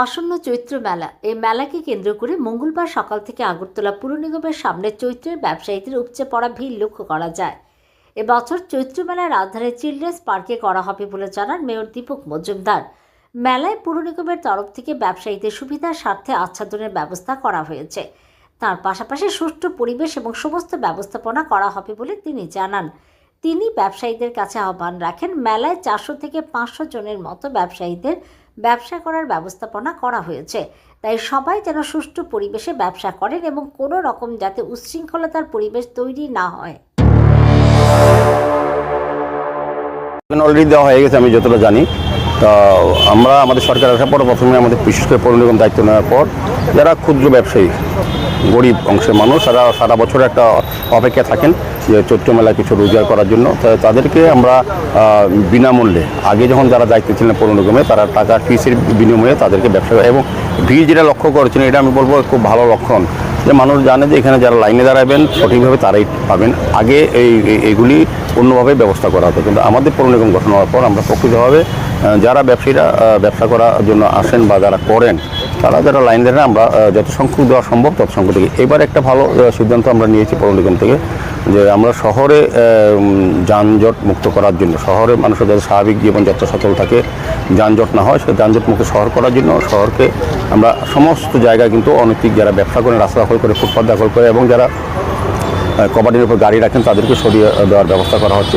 আসন্ন চৈত্র মেলা এই মেলাকে কেন্দ্র করে মঙ্গলবার সকাল থেকে আগরতলা পুর নিগমের সামনে চৈত্রের ব্যবসায়ীদের উপচে পড়া ভিড় লক্ষ্য করা যায়। এবছর চৈত্র মেলার রাজধানী চিলড্রেন্স পার্কে করা হবে বলে জানান মেয়র দীপক মজুমদার। মেলায় পুর নিগমের তরফ থেকে ব্যবসায়ীদের সুবিধার স্বার্থে আচ্ছাদনের ব্যবস্থা করা হয়েছে। তার পাশাপাশি সুষ্ঠু পরিবেশ এবং সমস্ত ব্যবস্থাপনা করা হবে বলে তিনি জানান। তিনি ব্যবসায়ীদের কাছে আহ্বান রাখেন, মেলায় 400 থেকে 500 জনের মতো ব্যবসায়ীদের ব্যবসা করার ব্যবস্থাপনা করা হয়েছে, তাই সবাই যেন সুষ্ঠু পরিবেশে ব্যবসা করেন এবং কোনো রকম যাতে উচ্ছৃঙ্খলতার পরিবেশ তৈরি না হয়। অলরেডি দেওয়া হয়ে গেছে আমি যতটা জানি। তো আমরা আমাদের সরকার আসার পর প্রথমে আমাদের বিশেষ করে পৌর নিগম দায়িত্ব নেওয়ার পর যারা ক্ষুদ্র ব্যবসায়ী গরিব অংশের মানুষ তারা সারা বছর একটা অপেক্ষা থাকেন যে চৈত্র মেলায় কিছু রোজগার করার জন্য, তাদেরকে আমরা বিনামূল্যে আগে যখন যারা দায়িত্ব ছিলেন পৌর নিগমে তারা টাকা ফিসের বিনিময়ে তাদেরকে ব্যবসা এবং ভিড় যেটা লক্ষ্য করেছেন এটা আমি বলবো খুব ভালো লক্ষণ যে মানুষ জানে যে এখানে যারা লাইনে দাঁড়াবেন সঠিকভাবে তারাই পাবেন। আগে এইগুলি অন্যভাবে ব্যবস্থা করা হতো, কিন্তু আমাদের পৌর নিগম গঠন হওয়ার পর আমরা প্রকৃতভাবে যারা ব্যবসায়ীরা ব্যবসা করার জন্য আসেন বা যারা করেন তারা যারা লাইন দেন আমরা যত সংখ্যক দেওয়া সম্ভব তত সংখ্যক থেকে। এবার একটা ভালো সিদ্ধান্ত আমরা নিয়েছি পৌর নিগম থেকে যে আমরা শহরে যানজট মুক্ত করার জন্য, শহরে মানুষের যাতে স্বাভাবিক জীবনযাত্রা সচল থাকে, যানজট না হয়, সে যানজট মুক্ত শহর করার জন্য শহরকে আমরা সমস্ত জায়গায় কিন্তু অনৈতিক যারা ব্যবসা করেন রাস্তা দখল করে ফুটপাত দখল করে এবং যারা কবাডির উপর গাড়ি রাখেন তাদেরকে সরিয়ে দেওয়ার ব্যবস্থা করা হচ্ছে।